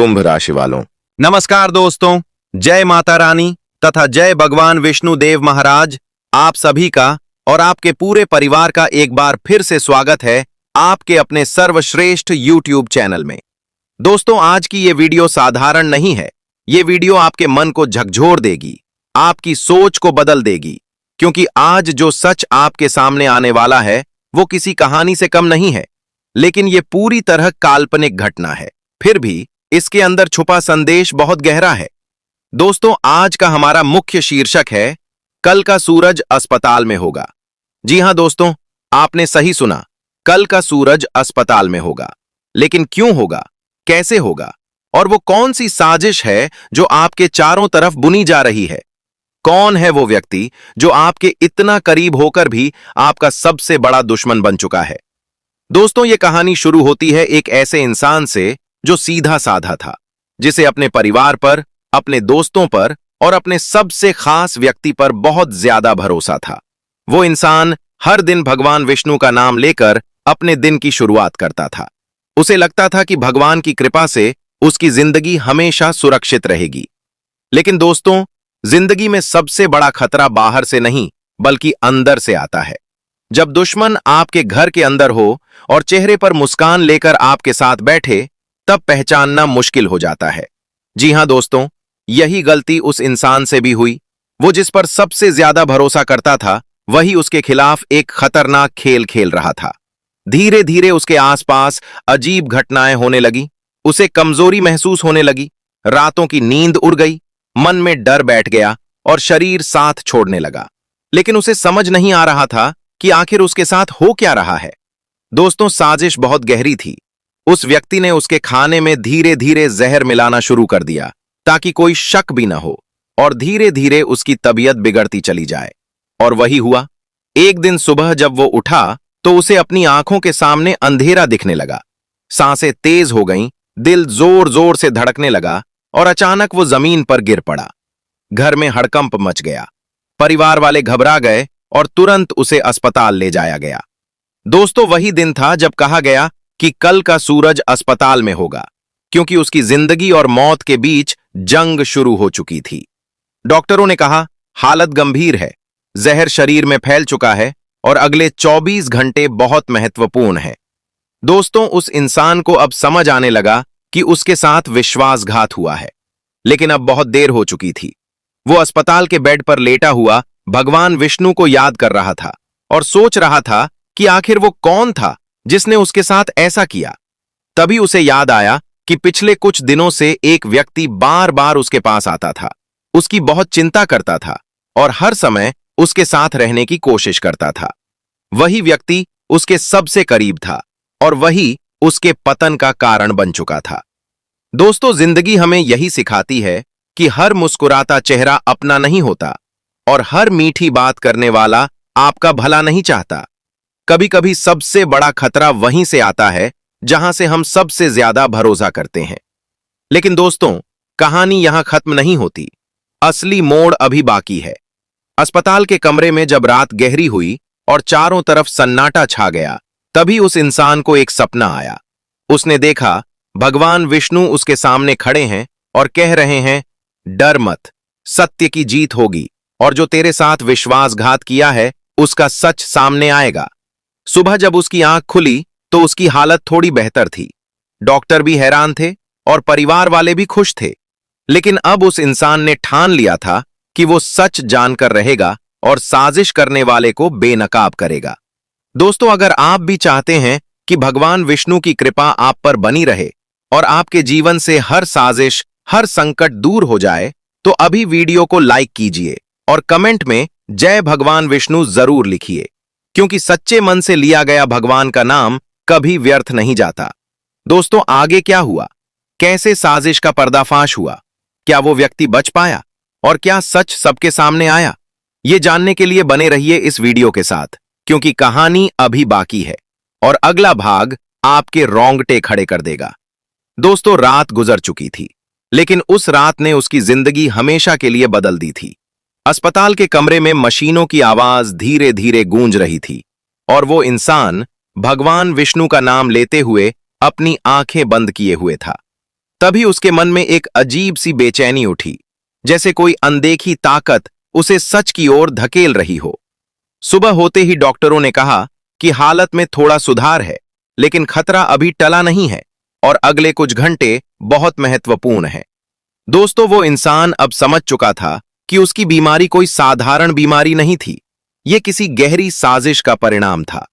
कुंभ राशि वालों, नमस्कार दोस्तों, जय माता रानी तथा जय भगवान विष्णु देव महाराज। आप सभी का और आपके पूरे परिवार का एक बार फिर से स्वागत है आपके अपने सर्वश्रेष्ठ YouTube चैनल में। दोस्तों, आज की ये वीडियो साधारण नहीं है। ये वीडियो आपके मन को झकझोर देगी, आपकी सोच को बदल देगी, क्योंकि आज जो सच आपके सामने आने वाला है वो किसी कहानी से कम नहीं है, लेकिन ये पूरी तरह काल्पनिक घटना है। फिर भी इसके अंदर छुपा संदेश बहुत गहरा है। दोस्तों, आज का हमारा मुख्य शीर्षक है कल का सूरज अस्पताल में होगा। जी हां दोस्तों, आपने सही सुना, कल का सूरज अस्पताल में होगा। लेकिन क्यों होगा, कैसे होगा, और वो कौन सी साजिश है जो आपके चारों तरफ बुनी जा रही है? कौन है वो व्यक्ति जो आपके इतना करीब होकर भी आपका सबसे बड़ा दुश्मन बन चुका है? दोस्तों, ये कहानी शुरू होती है एक ऐसे इंसान से जो सीधा साधा था, जिसे अपने परिवार पर, अपने दोस्तों पर और अपने सबसे खास व्यक्ति पर बहुत ज्यादा भरोसा था। वो इंसान हर दिन भगवान विष्णु का नाम लेकर अपने दिन की शुरुआत करता था। उसे लगता था कि भगवान की कृपा से उसकी जिंदगी हमेशा सुरक्षित रहेगी। लेकिन दोस्तों, जिंदगी में सबसे बड़ा खतरा बाहर से नहीं बल्कि अंदर से आता है। जब दुश्मन आपके घर के अंदर हो और चेहरे पर मुस्कान लेकर आपके साथ बैठे, तब पहचानना मुश्किल हो जाता है। जी हां दोस्तों, यही गलती उस इंसान से भी हुई। वो जिस पर सबसे ज्यादा भरोसा करता था, वही उसके खिलाफ एक खतरनाक खेल खेल रहा था। धीरे धीरे उसके आसपास अजीब घटनाएं होने लगी। उसे कमजोरी महसूस होने लगी, रातों की नींद उड़ गई, मन में डर बैठ गया और शरीर साथ छोड़ने लगा। लेकिन उसे समझ नहीं आ रहा था कि आखिर उसके साथ हो क्या रहा है। दोस्तों, साजिश बहुत गहरी थी। उस व्यक्ति ने उसके खाने में धीरे धीरे जहर मिलाना शुरू कर दिया ताकि कोई शक भी न हो, और धीरे धीरे उसकी तबीयत बिगड़ती चली जाए। और वही हुआ। एक दिन सुबह जब वो उठा तो उसे अपनी आंखों के सामने अंधेरा दिखने लगा। सांसें तेज हो गईं, दिल जोर जोर से धड़कने लगा और अचानक वो जमीन पर गिर पड़ा। घर में हड़कंप मच गया। परिवार वाले घबरा गए और तुरंत उसे अस्पताल ले जाया गया। दोस्तों, वही दिन था जब कहा गया कि कल का सूरज अस्पताल में होगा, क्योंकि उसकी जिंदगी और मौत के बीच जंग शुरू हो चुकी थी। डॉक्टरों ने कहा, हालत गंभीर है, जहर शरीर में फैल चुका है और अगले 24 घंटे बहुत महत्वपूर्ण हैं। दोस्तों, उस इंसान को अब समझ आने लगा कि उसके साथ विश्वासघात हुआ है, लेकिन अब बहुत देर हो चुकी थी। वो अस्पताल के बेड पर लेटा हुआ भगवान विष्णु को याद कर रहा था और सोच रहा था कि आखिर वो कौन था जिसने उसके साथ ऐसा किया। तभी उसे याद आया कि पिछले कुछ दिनों से एक व्यक्ति बार बार उसके पास आता था, उसकी बहुत चिंता करता था और हर समय उसके साथ रहने की कोशिश करता था। वही व्यक्ति उसके सबसे करीब था और वही उसके पतन का कारण बन चुका था। दोस्तों, जिंदगी हमें यही सिखाती है कि हर मुस्कुराता चेहरा अपना नहीं होता और हर मीठी बात करने वाला आपका भला नहीं चाहता। कभी कभी सबसे बड़ा खतरा वहीं से आता है जहां से हम सबसे ज्यादा भरोसा करते हैं। लेकिन दोस्तों, कहानी यहां खत्म नहीं होती। असली मोड़ अभी बाकी है। अस्पताल के कमरे में जब रात गहरी हुई और चारों तरफ सन्नाटा छा गया, तभी उस इंसान को एक सपना आया। उसने देखा भगवान विष्णु उसके सामने खड़े हैं और कह रहे हैं, डर मत, सत्य की जीत होगी और जो तेरे साथ विश्वासघात किया है उसका सच सामने आएगा। सुबह जब उसकी आंख खुली तो उसकी हालत थोड़ी बेहतर थी। डॉक्टर भी हैरान थे और परिवार वाले भी खुश थे। लेकिन अब उस इंसान ने ठान लिया था कि वो सच जानकर रहेगा और साजिश करने वाले को बेनकाब करेगा। दोस्तों, अगर आप भी चाहते हैं कि भगवान विष्णु की कृपा आप पर बनी रहे और आपके जीवन से हर साजिश, हर संकट दूर हो जाए, तो अभी वीडियो को लाइक कीजिए और कमेंट में जय भगवान विष्णु जरूर लिखिए, क्योंकि सच्चे मन से लिया गया भगवान का नाम कभी व्यर्थ नहीं जाता। दोस्तों, आगे क्या हुआ? कैसे साजिश का पर्दाफाश हुआ? क्या वो व्यक्ति बच पाया और क्या सच सबके सामने आया? ये जानने के लिए बने रहिए इस वीडियो के साथ, क्योंकि कहानी अभी बाकी है और अगला भाग आपके रोंगटे खड़े कर देगा। दोस्तों, रात गुजर चुकी थी, लेकिन उस रात ने उसकी जिंदगी हमेशा के लिए बदल दी थी। अस्पताल के कमरे में मशीनों की आवाज धीरे धीरे गूंज रही थी और वो इंसान भगवान विष्णु का नाम लेते हुए अपनी आंखें बंद किए हुए था। तभी उसके मन में एक अजीब सी बेचैनी उठी, जैसे कोई अनदेखी ताकत उसे सच की ओर धकेल रही हो। सुबह होते ही डॉक्टरों ने कहा कि हालत में थोड़ा सुधार है, लेकिन खतरा अभी टला नहीं है और अगले कुछ घंटे बहुत महत्वपूर्ण हैं। दोस्तों, वो इंसान अब समझ चुका था कि उसकी बीमारी कोई साधारण बीमारी नहीं थी, ये किसी गहरी साजिश का परिणाम था।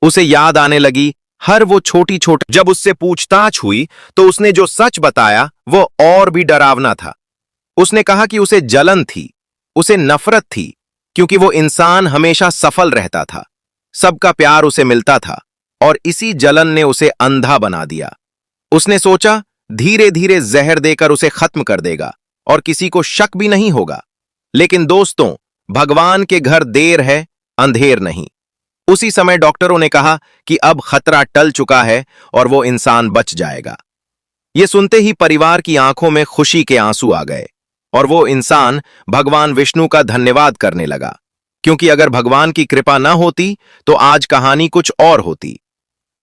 उसे याद आने लगी हर वो छोटी छोटी। जब उससे पूछताछ हुई तो उसने जो सच बताया वो और भी डरावना था। उसने कहा कि उसे जलन थी, उसे नफरत थी, क्योंकि वो इंसान हमेशा सफल रहता था, सबका प्यार उसे मिलता था और इसी जलन ने उसे अंधा बना दिया। उसने सोचा धीरे धीरे जहर देकर उसे खत्म कर देगा और किसी को शक भी नहीं होगा। लेकिन दोस्तों, भगवान के घर देर है, अंधेर नहीं। उसी समय डॉक्टरों ने कहा कि अब खतरा टल चुका है और वो इंसान बच जाएगा। ये सुनते ही परिवार की आंखों में खुशी के आंसू आ गए और वो इंसान भगवान विष्णु का धन्यवाद करने लगा, क्योंकि अगर भगवान की कृपा न होती तो आज कहानी कुछ और होती।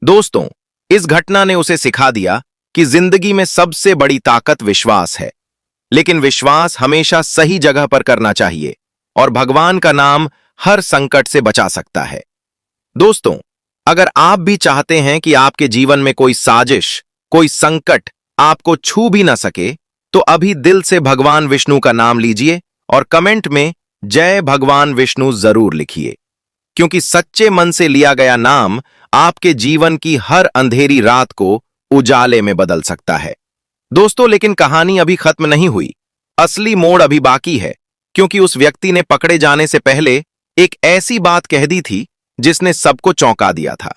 दोस्तों, इस घटना ने उसे सिखा दिया कि जिंदगी में सबसे बड़ी ताकत विश्वास है, लेकिन विश्वास हमेशा सही जगह पर करना चाहिए और भगवान का नाम हर संकट से बचा सकता है। दोस्तों, अगर आप भी चाहते हैं कि आपके जीवन में कोई साजिश, कोई संकट आपको छू भी ना सके, तो अभी दिल से भगवान विष्णु का नाम लीजिए और कमेंट में जय भगवान विष्णु जरूर लिखिए, क्योंकि सच्चे मन से लिया गया नाम आपके जीवन की हर अंधेरी रात को उजाले में बदल सकता है। दोस्तों, लेकिन कहानी अभी खत्म नहीं हुई। असली मोड़ अभी बाकी है, क्योंकि उस व्यक्ति ने पकड़े जाने से पहले एक ऐसी बात कह दी थी जिसने सबको चौंका दिया था।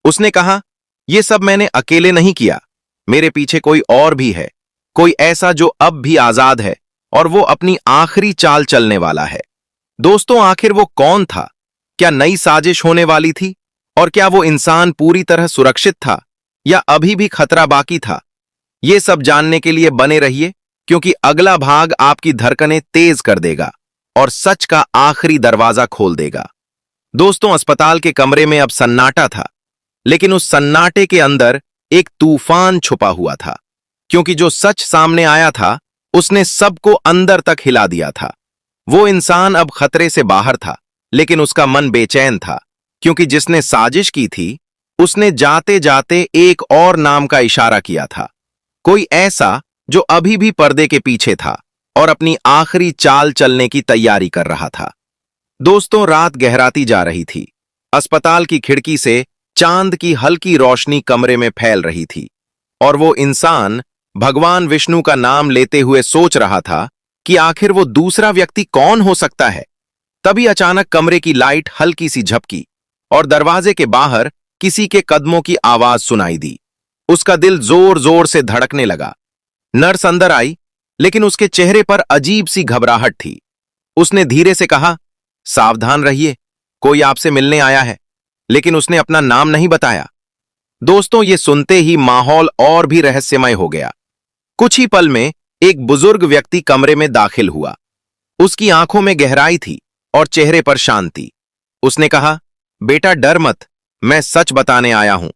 उसने कहा, यह सब मैंने अकेले नहीं किया, मेरे पीछे कोई और भी है, कोई ऐसा जो अब भी आजाद है और वो अपनी आखिरी चाल चलने वाला है। दोस्तों, आखिर वो कौन था? क्या नई साजिश होने वाली थी? और क्या वो इंसान पूरी तरह सुरक्षित था या अभी भी खतरा बाकी था? ये सब जानने के लिए बने रहिए, क्योंकि अगला भाग आपकी धड़कनें तेज कर देगा और सच का आखिरी दरवाजा खोल देगा। दोस्तों, अस्पताल के कमरे में अब सन्नाटा था, लेकिन उस सन्नाटे के अंदर एक तूफान छुपा हुआ था, क्योंकि जो सच सामने आया था उसने सबको अंदर तक हिला दिया था। वो इंसान अब खतरे से बाहर था, लेकिन उसका मन बेचैन था, क्योंकि जिसने साजिश की थी उसने जाते जाते एक और नाम का इशारा किया था, कोई ऐसा जो अभी भी पर्दे के पीछे था और अपनी आखिरी चाल चलने की तैयारी कर रहा था। दोस्तों, रात गहराती जा रही थी। अस्पताल की खिड़की से चांद की हल्की रोशनी कमरे में फैल रही थी और वो इंसान भगवान विष्णु का नाम लेते हुए सोच रहा था कि आखिर वो दूसरा व्यक्ति कौन हो सकता है। तभी अचानक कमरे की लाइट हल्की सी झपकी और दरवाजे के बाहर किसी के कदमों की आवाज सुनाई दी। उसका दिल जोर जोर से धड़कने लगा। नर्स अंदर आई, लेकिन उसके चेहरे पर अजीब सी घबराहट थी। उसने धीरे से कहा, सावधान रहिए, कोई आपसे मिलने आया है, लेकिन उसने अपना नाम नहीं बताया। दोस्तों, ये सुनते ही माहौल और भी रहस्यमय हो गया। कुछ ही पल में एक बुजुर्ग व्यक्ति कमरे में दाखिल हुआ। उसकी आंखों में गहराई थी और चेहरे पर शांति। उसने कहा, बेटा डर मत, मैं सच बताने आया हूं।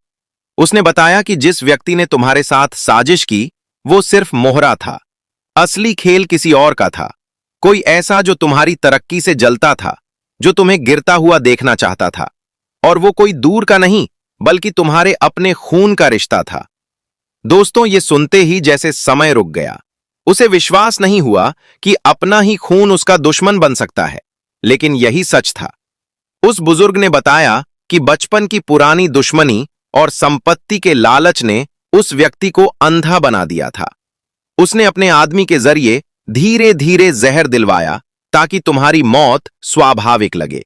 उसने बताया कि जिस व्यक्ति ने तुम्हारे साथ साजिश की वो सिर्फ मोहरा था, असली खेल किसी और का था। कोई ऐसा जो तुम्हारी तरक्की से जलता था, जो तुम्हें गिरता हुआ देखना चाहता था, और वो कोई दूर का नहीं बल्कि तुम्हारे अपने खून का रिश्ता था। दोस्तों, ये सुनते ही जैसे समय रुक गया। उसे विश्वास नहीं हुआ कि अपना ही खून उसका दुश्मन बन सकता है, लेकिन यही सच था। उस बुजुर्ग ने बताया कि बचपन की पुरानी दुश्मनी और संपत्ति के लालच ने उस व्यक्ति को अंधा बना दिया था। उसने अपने आदमी के जरिए धीरे धीरे जहर दिलवाया ताकि तुम्हारी मौत स्वाभाविक लगे,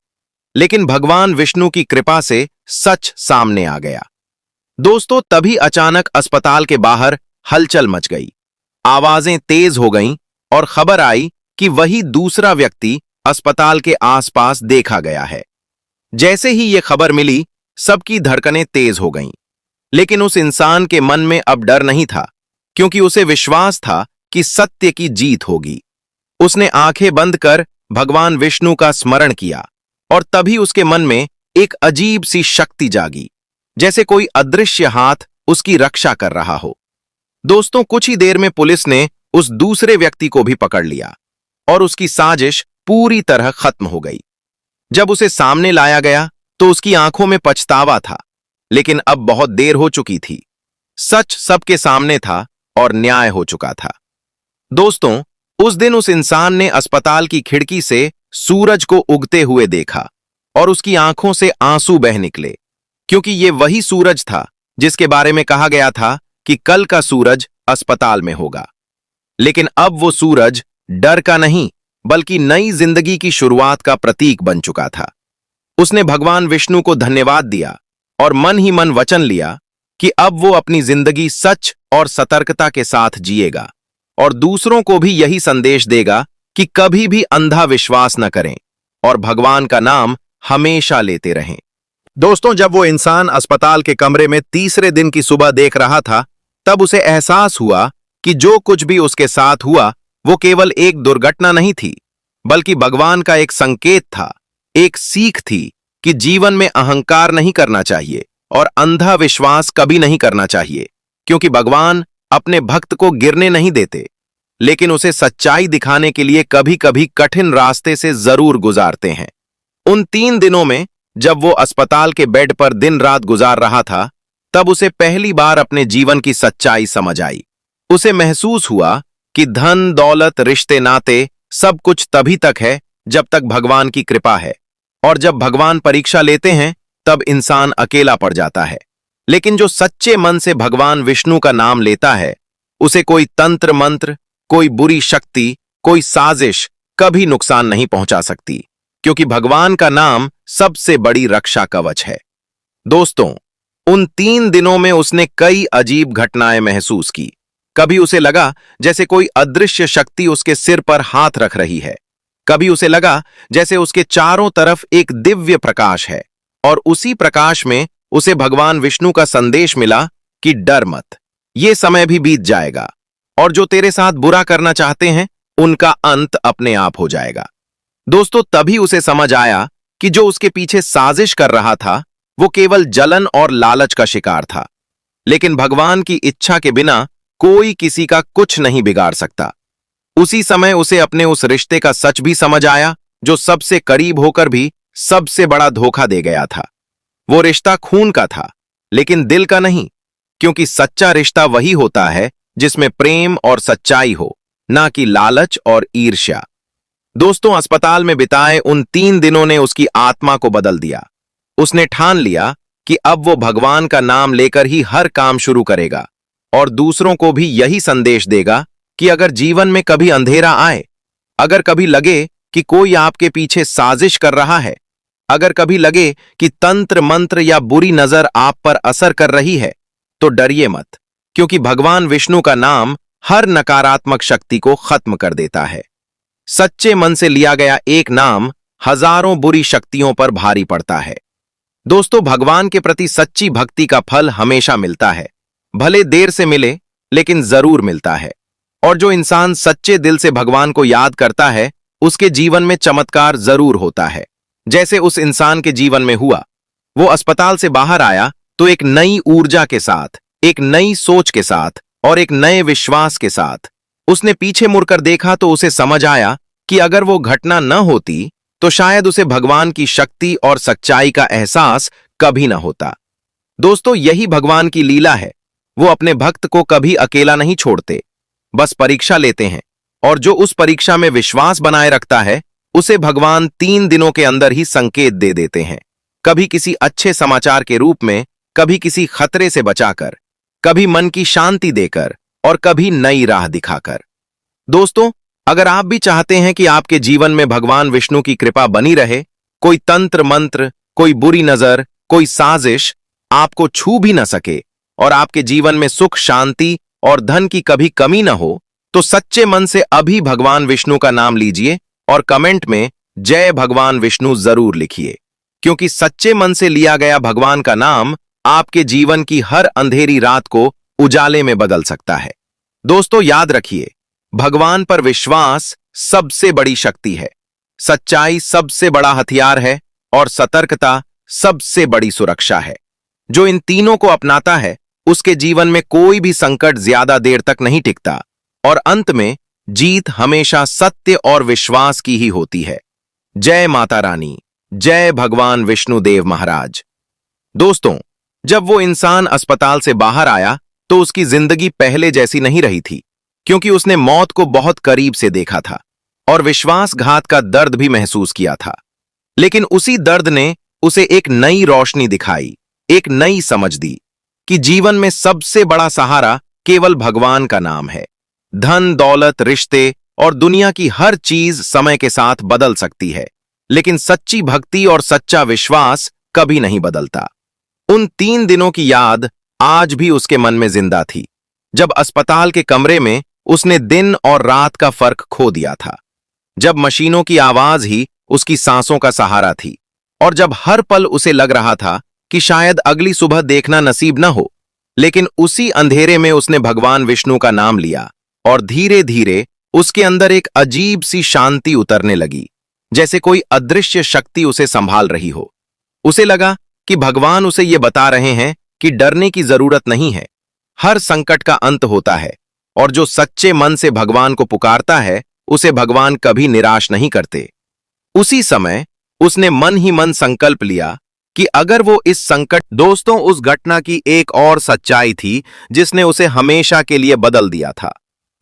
लेकिन भगवान विष्णु की कृपा से सच सामने आ गया। दोस्तों, तभी अचानक अस्पताल के बाहर हलचल मच गई। आवाजें तेज हो गईं और खबर आई कि वही दूसरा व्यक्ति अस्पताल के आसपास देखा गया है। जैसे ही यह खबर मिली, सबकी धड़कनें तेज हो गईं, लेकिन उस इंसान के मन में अब डर नहीं था, क्योंकि उसे विश्वास था कि सत्य की जीत होगी। उसने आंखें बंद कर भगवान विष्णु का स्मरण किया और तभी उसके मन में एक अजीब सी शक्ति जागी, जैसे कोई अदृश्य हाथ उसकी रक्षा कर रहा हो। दोस्तों, कुछ ही देर में पुलिस ने उस दूसरे व्यक्ति को भी पकड़ लिया और उसकी साजिश पूरी तरह खत्म हो गई। जब उसे सामने लाया गया तो उसकी आंखों में पछतावा था, लेकिन अब बहुत देर हो चुकी थी। सच सबके सामने था और न्याय हो चुका था। दोस्तों, उस दिन उस इंसान ने अस्पताल की खिड़की से सूरज को उगते हुए देखा और उसकी आंखों से आंसू बह निकले, क्योंकि ये वही सूरज था जिसके बारे में कहा गया था कि कल का सूरज अस्पताल में होगा। लेकिन अब वो सूरज डर का नहीं, बल्कि नई जिंदगी की शुरुआत का प्रतीक बन चुका था। उसने भगवान विष्णु को धन्यवाद दिया और मन ही मन वचन लिया कि अब वो अपनी जिंदगी सच और सतर्कता के साथ जिएगा और दूसरों को भी यही संदेश देगा कि कभी भी अंधा विश्वास न करें और भगवान का नाम हमेशा लेते रहें। दोस्तों, जब वो इंसान अस्पताल के कमरे में तीसरे दिन की सुबह देख रहा था, तब उसे एहसास हुआ कि जो कुछ भी उसके साथ हुआ वो केवल एक दुर्घटना नहीं थी, बल्कि भगवान का एक संकेत था, एक सीख थी कि जीवन में अहंकार नहीं करना चाहिए और अंधा विश्वास कभी नहीं करना चाहिए, क्योंकि भगवान अपने भक्त को गिरने नहीं देते, लेकिन उसे सच्चाई दिखाने के लिए कभी कभी कठिन रास्ते से जरूर गुजारते हैं। उन 3 दिनों में जब वो अस्पताल के बेड पर दिन रात गुजार रहा था, तब उसे पहली बार अपने जीवन की सच्चाई समझ आई। उसे महसूस हुआ कि धन, दौलत, रिश्ते, नाते सब कुछ तभी तक है जब तक भगवान की कृपा है, और जब भगवान परीक्षा लेते हैं तब इंसान अकेला पड़ जाता है। लेकिन जो सच्चे मन से भगवान विष्णु का नाम लेता है, उसे कोई तंत्र मंत्र, कोई बुरी शक्ति, कोई साजिश कभी नुकसान नहीं पहुंचा सकती, क्योंकि भगवान का नाम सबसे बड़ी रक्षा कवच है। दोस्तों, उन 3 दिनों में उसने कई अजीब घटनाएं महसूस की। कभी उसे लगा जैसे कोई अदृश्य शक्ति उसके सिर पर हाथ रख रही है, कभी उसे लगा जैसे उसके चारों तरफ एक दिव्य प्रकाश है, और उसी प्रकाश में उसे भगवान विष्णु का संदेश मिला कि डर मत, ये समय भी बीत जाएगा और जो तेरे साथ बुरा करना चाहते हैं उनका अंत अपने आप हो जाएगा। दोस्तों, तभी उसे समझ आया कि जो उसके पीछे साजिश कर रहा था वो केवल जलन और लालच का शिकार था, लेकिन भगवान की इच्छा के बिना कोई किसी का कुछ नहीं बिगाड़ सकता। उसी समय उसे अपने उस रिश्ते का सच भी समझ आया जो सबसे करीब होकर भी सबसे बड़ा धोखा दे गया था। वो रिश्ता खून का था, लेकिन दिल का नहीं, क्योंकि सच्चा रिश्ता वही होता है जिसमें प्रेम और सच्चाई हो, ना कि लालच और ईर्ष्या। दोस्तों, अस्पताल में बिताए उन 3 दिनों ने उसकी आत्मा को बदल दिया। उसने ठान लिया कि अब वो भगवान का नाम लेकर ही हर काम शुरू करेगा और दूसरों को भी यही संदेश देगा कि अगर जीवन में कभी अंधेरा आए, अगर कभी लगे कि कोई आपके पीछे साजिश कर रहा है, अगर कभी लगे कि तंत्र मंत्र या बुरी नजर आप पर असर कर रही है, तो डरिए मत, क्योंकि भगवान विष्णु का नाम हर नकारात्मक शक्ति को खत्म कर देता है। सच्चे मन से लिया गया एक नाम हजारों बुरी शक्तियों पर भारी पड़ता है। दोस्तों, भगवान के प्रति सच्ची भक्ति का फल हमेशा मिलता है, भले देर से मिले लेकिन जरूर मिलता है। और जो इंसान सच्चे दिल से भगवान को याद करता है, उसके जीवन में चमत्कार जरूर होता है, जैसे उस इंसान के जीवन में हुआ। वो अस्पताल से बाहर आया तो एक नई ऊर्जा के साथ, एक नई सोच के साथ और एक नए विश्वास के साथ। उसने पीछे मुड़कर देखा तो उसे समझ आया कि अगर वो घटना न होती तो शायद उसे भगवान की शक्ति और सच्चाई का एहसास कभी न होता। दोस्तों, यही भगवान की लीला है। वो अपने भक्त को कभी अकेला नहीं छोड़ते, बस परीक्षा लेते हैं, और जो उस परीक्षा में विश्वास बनाए रखता है उसे भगवान 3 दिनों के अंदर ही संकेत दे देते हैं, कभी किसी अच्छे समाचार के रूप में, कभी किसी खतरे से बचाकर, कभी मन की शांति देकर और कभी नई राह दिखाकर। दोस्तों, अगर आप भी चाहते हैं कि आपके जीवन में भगवान विष्णु की कृपा बनी रहे, कोई तंत्र मंत्र, कोई बुरी नजर, कोई साजिश आपको छू भी न सके और आपके जीवन में सुख, शांति और धन की कभी कमी न हो, तो सच्चे मन से अभी भगवान विष्णु का नाम लीजिए और कमेंट में जय भगवान विष्णु जरूर लिखिए, क्योंकि सच्चे मन से लिया गया भगवान का नाम आपके जीवन की हर अंधेरी रात को उजाले में बदल सकता है। दोस्तों, याद रखिए, भगवान पर विश्वास सबसे बड़ी शक्ति है, सच्चाई सबसे बड़ा हथियार है और सतर्कता सबसे बड़ी सुरक्षा है। जो इन तीनों को अपनाता है उसके जीवन में कोई भी संकट ज्यादा देर तक नहीं टिकता और अंत में जीत हमेशा सत्य और विश्वास की ही होती है। जय माता रानी, जय भगवान विष्णुदेव महाराज। दोस्तों, जब वो इंसान अस्पताल से बाहर आया तो उसकी जिंदगी पहले जैसी नहीं रही थी, क्योंकि उसने मौत को बहुत करीब से देखा था और विश्वासघात का दर्द भी महसूस किया था। लेकिन उसी दर्द ने उसे एक नई रोशनी दिखाई, एक नई समझ दी कि जीवन में सबसे बड़ा सहारा केवल भगवान का नाम है। धन, दौलत, रिश्ते और दुनिया की हर चीज समय के साथ बदल सकती है, लेकिन सच्ची भक्ति और सच्चा विश्वास कभी नहीं बदलता। उन 3 दिनों की याद आज भी उसके मन में जिंदा थी, जब अस्पताल के कमरे में उसने दिन और रात का फर्क खो दिया था, जब मशीनों की आवाज ही उसकी सांसों का सहारा थी और जब हर पल उसे लग रहा था कि शायद अगली सुबह देखना नसीब न हो। लेकिन उसी अंधेरे में उसने भगवान विष्णु का नाम लिया और धीरे धीरे उसके अंदर एक अजीब सी शांति उतरने लगी, जैसे कोई अदृश्य शक्ति उसे संभाल रही हो। उसे लगा कि भगवान उसे ये बता रहे हैं कि डरने की जरूरत नहीं है, हर संकट का अंत होता है और जो सच्चे मन से भगवान को पुकारता है उसे भगवान कभी निराश नहीं करते। उसी समय उसने मन ही मन संकल्प लिया कि अगर वो इस संकट। दोस्तों, उस घटना की एक और सच्चाई थी जिसने उसे हमेशा के लिए बदल दिया था।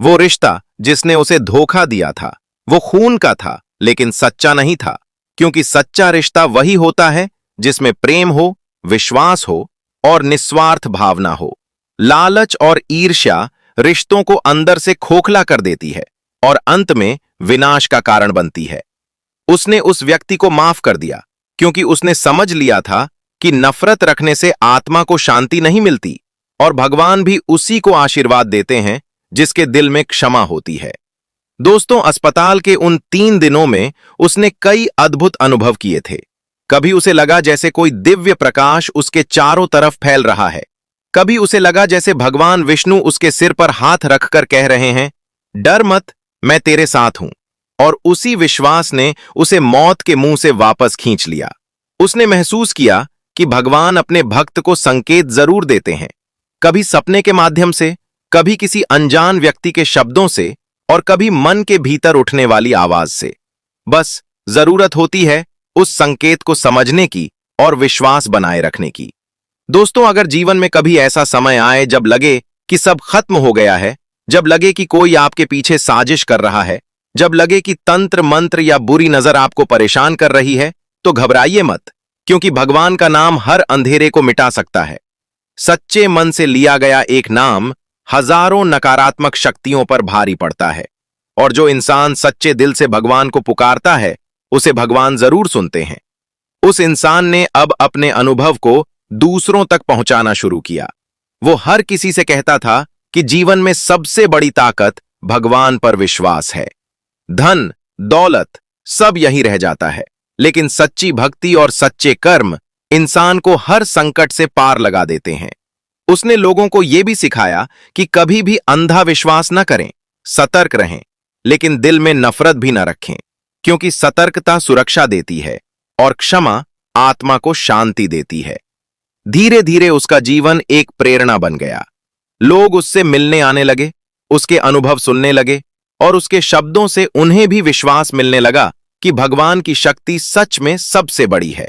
वो रिश्ता जिसने उसे धोखा दिया था, वो खून का था लेकिन सच्चा नहीं था, क्योंकि सच्चा रिश्ता वही होता है जिसमें प्रेम हो, विश्वास हो और निस्वार्थ भावना हो। लालच और ईर्ष्या रिश्तों को अंदर से खोखला कर देती है और अंत में विनाश का कारण बनती है। उसने उस व्यक्ति को माफ कर दिया क्योंकि उसने समझ लिया था कि नफरत रखने से आत्मा को शांति नहीं मिलती और भगवान भी उसी को आशीर्वाद देते हैं जिसके दिल में क्षमा होती है। दोस्तों, अस्पताल के उन 3 दिनों में उसने कई अद्भुत अनुभव किए थे। कभी उसे लगा जैसे कोई दिव्य प्रकाश उसके चारों तरफ फैल रहा है, कभी उसे लगा जैसे भगवान विष्णु उसके सिर पर हाथ रखकर कह रहे हैं, डर मत, मैं तेरे साथ हूं। और उसी विश्वास ने उसे मौत के मुंह से वापस खींच लिया। उसने महसूस किया कि भगवान अपने भक्त को संकेत जरूर देते हैं, कभी सपने के माध्यम से, कभी किसी अनजान व्यक्ति के शब्दों से और कभी मन के भीतर उठने वाली आवाज से। बस जरूरत होती है उस संकेत को समझने की और विश्वास बनाए रखने की। दोस्तों, अगर जीवन में कभी ऐसा समय आए जब लगे कि सब खत्म हो गया है, जब लगे कि कोई आपके पीछे साजिश कर रहा है, जब लगे कि तंत्र मंत्र या बुरी नजर आपको परेशान कर रही है, तो घबराइए मत, क्योंकि भगवान का नाम हर अंधेरे को मिटा सकता है। सच्चे मन से लिया गया एक नाम हजारों नकारात्मक शक्तियों पर भारी पड़ता है और जो इंसान सच्चे दिल से भगवान को पुकारता है उसे भगवान जरूर सुनते हैं। उस इंसान ने अब अपने अनुभव को दूसरों तक पहुंचाना शुरू किया। वो हर किसी से कहता था कि जीवन में सबसे बड़ी ताकत भगवान पर विश्वास है। धन, दौलत सब यही रह जाता है, लेकिन सच्ची भक्ति और सच्चे कर्म इंसान को हर संकट से पार लगा देते हैं। उसने लोगों को यह भी सिखाया कि कभी भी अंधा विश्वास न करें, सतर्क रहें, लेकिन दिल में नफरत भी न रखें, क्योंकि सतर्कता सुरक्षा देती है और क्षमा आत्मा को शांति देती है। धीरे धीरे उसका जीवन एक प्रेरणा बन गया। लोग उससे मिलने आने लगे, उसके अनुभव सुनने लगे और उसके शब्दों से उन्हें भी विश्वास मिलने लगा कि भगवान की शक्ति सच में सबसे बड़ी है।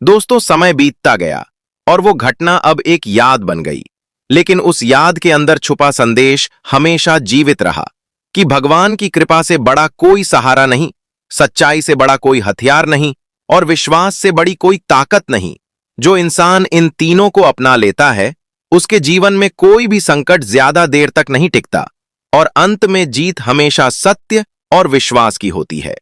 दोस्तों, समय बीतता गया और वो घटना अब एक याद बन गई, लेकिन उस याद के अंदर छुपा संदेश हमेशा जीवित रहा कि भगवान की कृपा से बड़ा कोई सहारा नहीं, सच्चाई से बड़ा कोई हथियार नहीं और विश्वास से बड़ी कोई ताकत नहीं। जो इंसान इन तीनों को अपना लेता है उसके जीवन में कोई भी संकट ज्यादा देर तक नहीं टिकता और अंत में जीत हमेशा सत्य और विश्वास की होती है।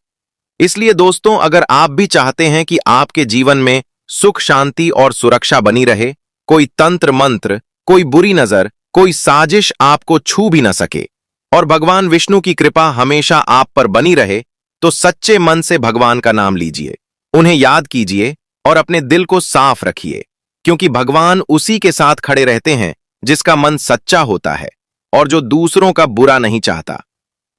इसलिए दोस्तों, अगर आप भी चाहते हैं कि आपके जीवन में सुख, शांति और सुरक्षा बनी रहे, कोई तंत्र मंत्र, कोई बुरी नजर, कोई साजिश आपको छू भी न सके और भगवान विष्णु की कृपा हमेशा आप पर बनी रहे, तो सच्चे मन से भगवान का नाम लीजिए, उन्हें याद कीजिए और अपने दिल को साफ रखिए, क्योंकि भगवान उसी के साथ खड़े रहते हैं जिसका मन सच्चा होता है और जो दूसरों का बुरा नहीं चाहता।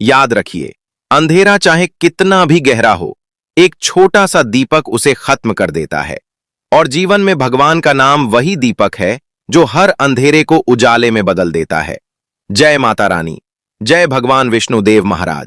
याद रखिए, अंधेरा चाहे कितना भी गहरा हो, एक छोटा सा दीपक उसे खत्म कर देता है और जीवन में भगवान का नाम वही दीपक है जो हर अंधेरे को उजाले में बदल देता है। जय माता रानी। जय भगवान विष्णुदेव महाराज।